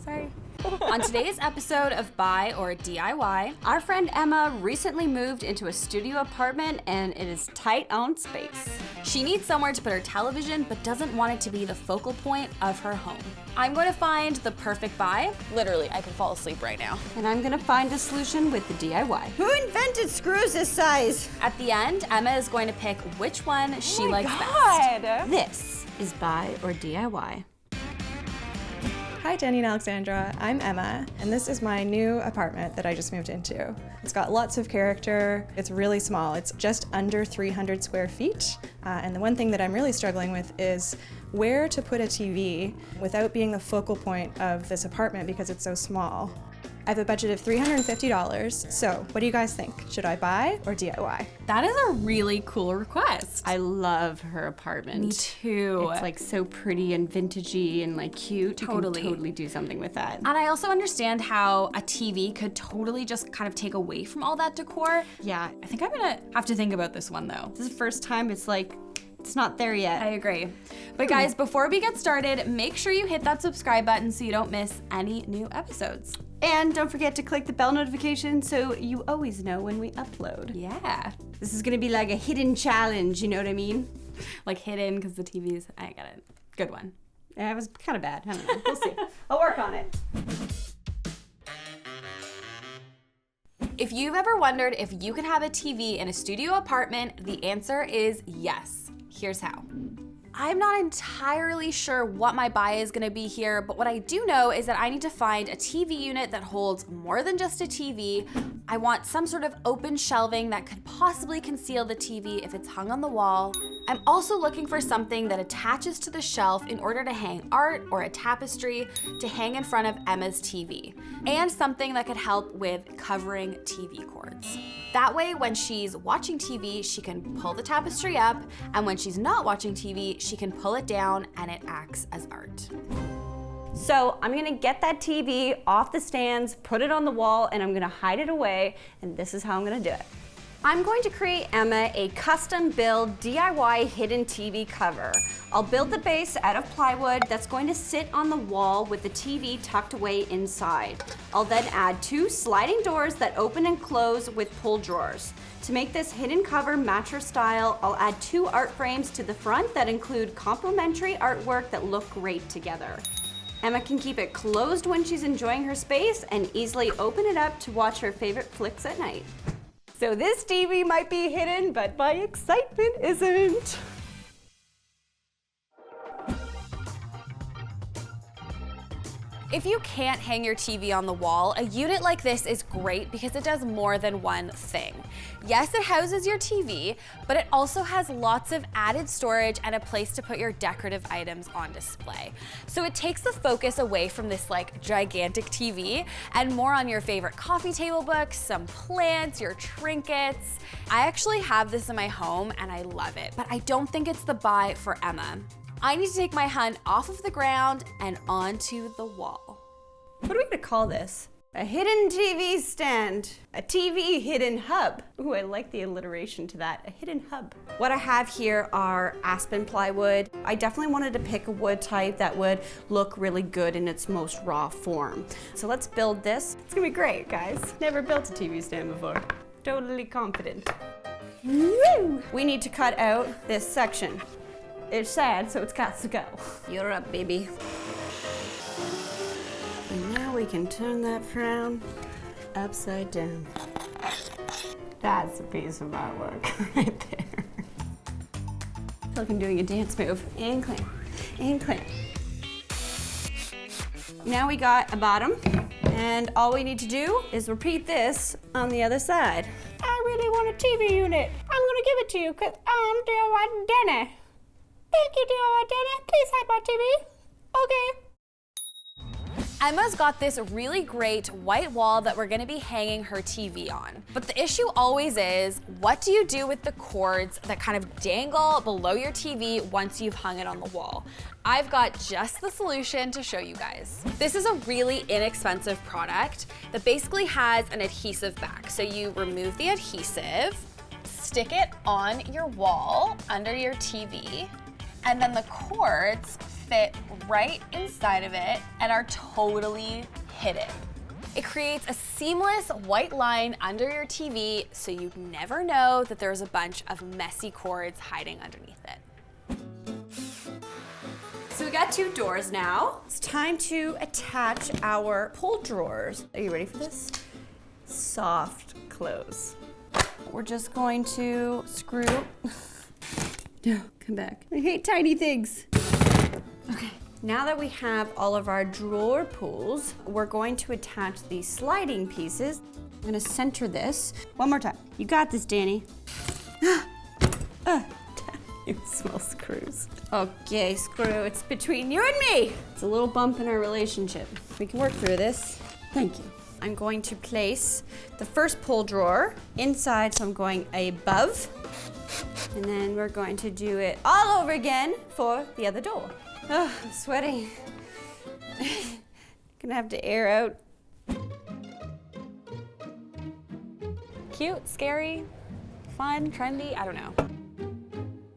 Sorry. On today's episode of Buy or DIY, our friend Emma recently moved into a studio apartment and it is tight on space. She needs somewhere to put her television but doesn't want it to be the focal point of her home. I'm going to find the perfect buy. Literally, I could fall asleep right now. And I'm gonna find a solution with the DIY. Who invented screws this size? At the end, Emma is going to pick which one she likes best. This is Buy or DIY. Hi, Dani and Alexandra. I'm Emma, and this is my new apartment that I just moved into. It's got lots of character. It's really small. It's just under 300 square feet. And the one thing that I'm really struggling with is where to put a TV without being the focal point of this apartment because it's so small. I have a budget of $350, so what do you guys think? Should I buy or DIY? That is a really cool request. I love her apartment. Me too. It's like so pretty and vintagey and like cute. Totally. You can totally do something with that. And I also understand how a TV could totally just kind of take away from all that decor. Yeah, I think I'm gonna have to think about this one though. this is the first time it's like, it's not there yet. I agree. But guys, before we get started, make sure you hit that subscribe button so you don't miss any new episodes. And don't forget to click the bell notification so you always know when we upload. Yeah. This is gonna be like a hidden challenge, you know what I mean? Like hidden because the TV's, I got it. Good one. Yeah, it was kind of bad, I don't know, we'll see. I'll work on it. If you've ever wondered if you can have a TV in a studio apartment, the answer is yes. Here's how. I'm not entirely sure what my buy is gonna be here, but what I do know is that I need to find a TV unit that holds more than just a TV. I want some sort of open shelving that could possibly conceal the TV if it's hung on the wall. I'm also looking for something that attaches to the shelf in order to hang art or a tapestry to hang in front of Emma's TV, and something that could help with covering TV cords. That way, when she's watching TV, she can pull the tapestry up, and when she's not watching TV, she can pull it down and it acts as art. So I'm gonna get that TV off the stands, put it on the wall, and I'm gonna hide it away, and this is how I'm gonna do it. I'm going to create Emma a custom build DIY hidden TV cover. I'll build the base out of plywood that's going to sit on the wall with the TV tucked away inside. I'll then add 2 sliding doors that open and close with pull drawers. To make this hidden cover match her style, I'll add 2 art frames to the front that include complementary artwork that look great together. Emma can keep it closed when she's enjoying her space and easily open it up to watch her favorite flicks at night. So this TV might be hidden, but my excitement isn't. If you can't hang your TV on the wall, a unit like this is great because it does more than one thing. Yes, it houses your TV, but it also has lots of added storage and a place to put your decorative items on display. So it takes the focus away from this like gigantic TV and more on your favorite coffee table books, some plants, your trinkets. I actually have this in my home and I love it, but I don't think it's the buy for Emma. I need to take my hunt off of the ground and onto the wall. What are we gonna call this? A hidden TV stand. A TV hidden hub. Ooh, I like the alliteration to that. A hidden hub. What I have here are aspen plywood. I definitely wanted to pick a wood type that would look really good in its most raw form. So let's build this. It's gonna be great, guys. Never built a TV stand before. Totally confident. Woo! We need to cut out this section. It's sad, so it's got to go. You're up, baby. And now we can turn that frown upside down. That's a piece of artwork right there. I feel like I'm doing a dance move. And clean, and clean. Now we got a bottom, and all we need to do is repeat this on the other side. I really want a TV unit. I'm gonna give it to you because I'm doing dinner. Thank you, dear Dana. Please hide my TV. Okay. Emma's got this really great white wall that we're gonna be hanging her TV on. But the issue always is, what do you do with the cords that kind of dangle below your TV once you've hung it on the wall? I've got just the solution to show you guys. This is a really inexpensive product that basically has an adhesive back. So you remove the adhesive, stick it on your wall under your TV, and then the cords fit right inside of it and are totally hidden. It creates a seamless white line under your TV so you never know that there's a bunch of messy cords hiding underneath it. So we got 2 doors now. It's time to attach our pull drawers. Are you ready for this? Soft close. We're just going to screw. No, come back. I hate tiny things. Okay. Now that we have all of our drawer pulls, we're going to attach these sliding pieces. I'm gonna center this. One more time. You got this, Dani. You smell screws. Okay, screw, it's between you and me. It's a little bump in our relationship. We can work through this. Thank you. I'm going to place the first pull drawer inside, so I'm going above. And then we're going to do it all over again for the other door. Oh, I'm sweating. Gonna have to air out. Cute, scary, fun, trendy, I don't know.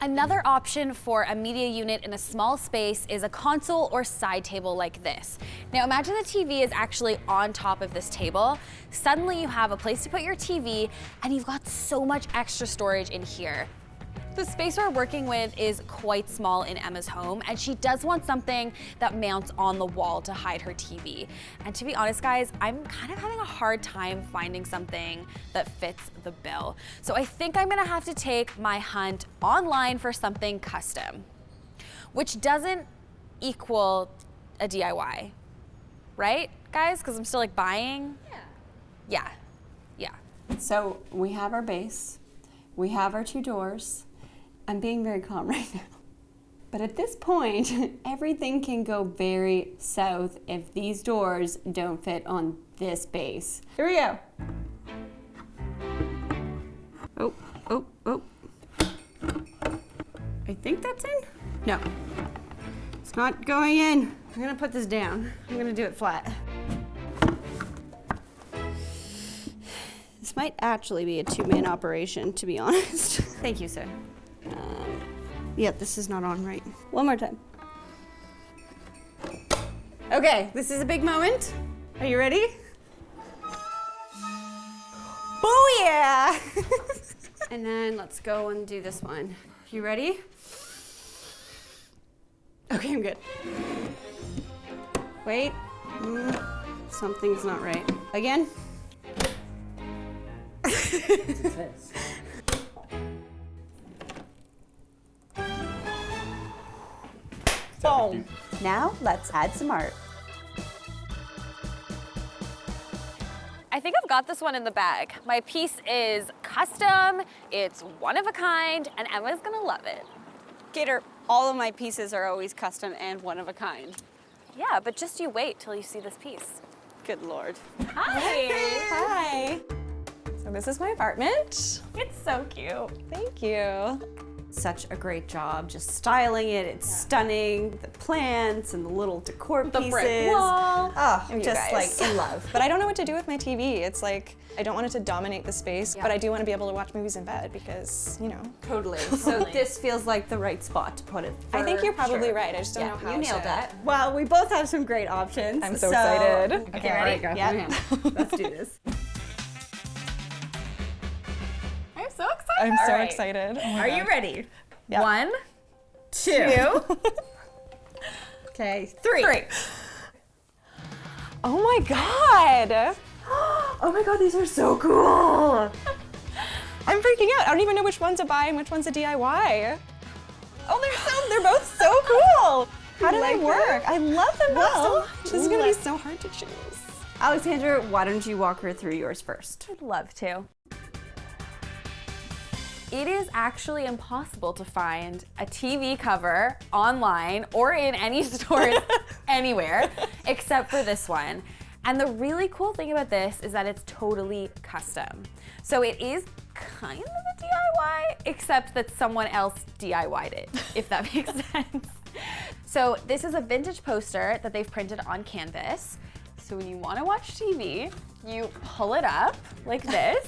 Another option for a media unit in a small space is a console or side table like this. Now imagine the TV is actually on top of this table. Suddenly you have a place to put your TV and you've got so much extra storage in here. The space we're working with is quite small in Emma's home, and she does want something that mounts on the wall to hide her TV. And to be honest, guys, I'm kind of having a hard time finding something that fits the bill. So I think I'm gonna have to take my hunt online for something custom, which doesn't equal a DIY, right, guys? Because I'm still like buying. Yeah. So we have our base, we have our 2 doors. I'm being very calm right now. But at this point, everything can go very south if these doors don't fit on this base. Here we go. Oh. I think that's in? No, it's not going in. I'm gonna put this down. I'm gonna do it flat. This might actually be a 2-man operation, to be honest. Thank you, sir. Yep, this is not on right. One more time. Okay, this is a big moment. Are you ready? Oh yeah! And then let's go and do this one. You ready? Okay, I'm good. Wait. Something's not right. Again? Boom. Now let's add some art. I think I've got this one in the bag. My piece is custom, it's one of a kind, and Emma's gonna love it. Gator, all of my pieces are always custom and one of a kind. Yeah, but just you wait till you see this piece. Good Lord. Hi. Hi. So this is my apartment. It's so cute. Thank you. Such a great job just styling it. It's stunning. The plants and the little decor pieces. The brick wall. Oh, I'm you just guys. like in love. But I don't know what to do with my TV. It's like, I don't want it to dominate the space, but I do want to be able to watch movies in bed because, you know. Totally. So this feels like the right spot to put it. I think you're probably sure. right. I just don't know how you nailed to. that. Well, we both have some great options. I'm so excited. Okay, ready? all right, go. Yep. Okay. Let's do this. I'm so excited. I'm so All right. excited. Oh my Are you God. ready? Yep. 1, 2. Okay, 3. Oh my God. Oh my God, these are so cool. I'm freaking out. I don't even know which one's a buy and which one's a DIY. Oh, they're both so cool. How do they work? I love them both so much. This is gonna be so hard to choose. Alexandra, why don't you walk her through yours first? I'd love to. It is actually impossible to find a TV cover online or in any stores anywhere except for this one. And the really cool thing about this is that it's totally custom. So it is kind of a DIY, except that someone else DIY'd it, if that makes sense. So this is a vintage poster that they've printed on canvas. So So when you want to watch TV, you pull it up like this.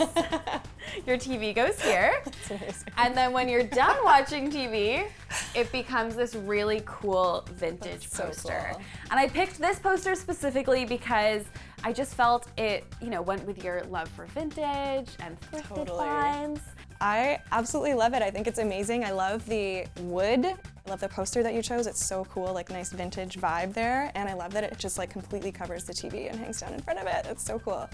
Your TV goes here. And then when you're done watching TV, it becomes this really cool vintage poster. Cool. And I picked this poster specifically because I just felt it, went with your love for vintage and thrifted finds. I absolutely love it. I think it's amazing. I love the wood. I love the poster that you chose. It's so cool, like nice vintage vibe there. And I love that it just like completely covers the TV and hangs down in front of it. It's so cool.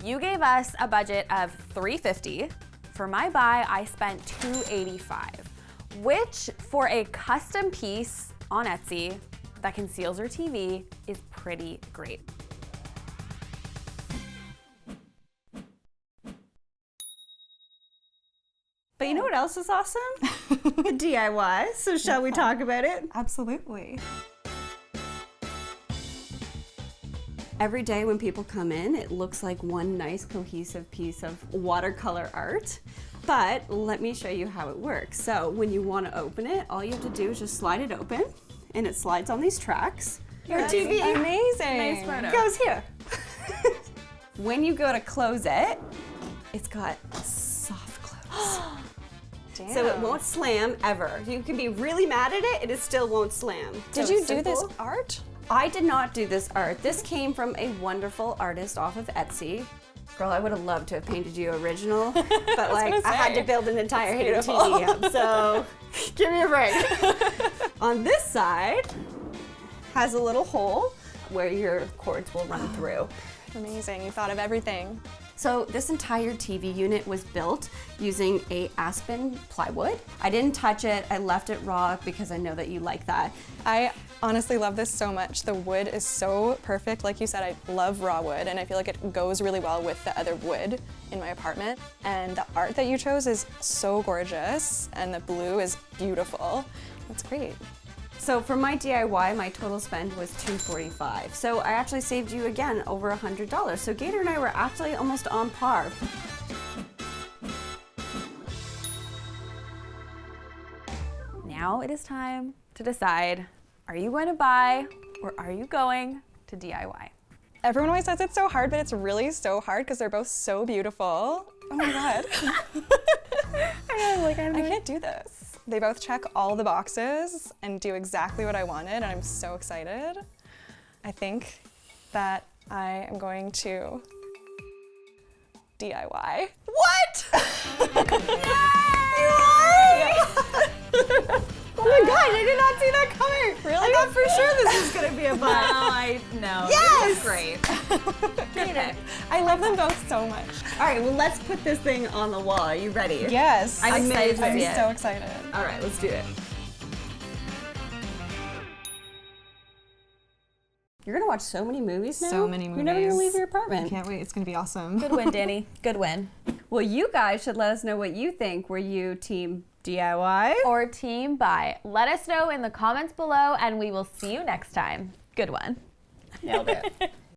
You gave us a budget of $350. For my buy, I spent $285, which for a custom piece on Etsy that conceals your TV is pretty great. But you know what else is awesome? The DIY. So shall we talk about it? Absolutely. Every day when people come in, it looks like one nice cohesive piece of watercolor art. But let me show you how it works. So when you want to open it, all you have to do is just slide it open, and it slides on these tracks. Your TV Amazing. Nice photo. goes here. When you go to close it, it's got soft close. Damn. So it won't slam ever. You can be really mad at it, and it still won't slam. Did So you it's do this simple. art? I did not do this art. This came from a wonderful artist off of Etsy. Girl, I would have loved to have painted you original, but like I had to build an entire hidden TV up, so give me a break. On this side has a little hole where your cords will run through. Amazing. You thought of everything. So this entire TV unit was built using a aspen plywood. I didn't touch it, I left it raw because I know that you like that. I honestly love this so much. The wood is so perfect. Like you said, I love raw wood, and I feel like it goes really well with the other wood in my apartment. And the art that you chose is so gorgeous, and the blue is beautiful. That's great. So for my DIY, my total spend was $245. So I actually saved you again over $100. So Gator and I were actually almost on par. Now it is time to decide, are you going to buy or are you going to DIY? Everyone always says it's so hard, but it's really so hard because they're both so beautiful. Oh my God. I can't do this. They both check all the boxes and do exactly what I wanted, and I'm so excited. I think that I am going to DIY. What? Oh my God, I did not see that coming. Really? I thought for sure this was gonna be a buy. I know. Yes! This is great. Good pick. I love them both so much. All right, well, let's put this thing on the wall. Are you ready? Yes. I'm excited to I'm see it. so excited. All right, let's do it. You're gonna watch so many movies now? So many You're never gonna movies. leave your apartment. Can't wait. It's going to be awesome. Good win, Danny. Good win. Well, you guys should let us know what you think. Were you team DIY? Or team buy. Let us know in the comments below, and we will see you next time. Good one. Nailed it.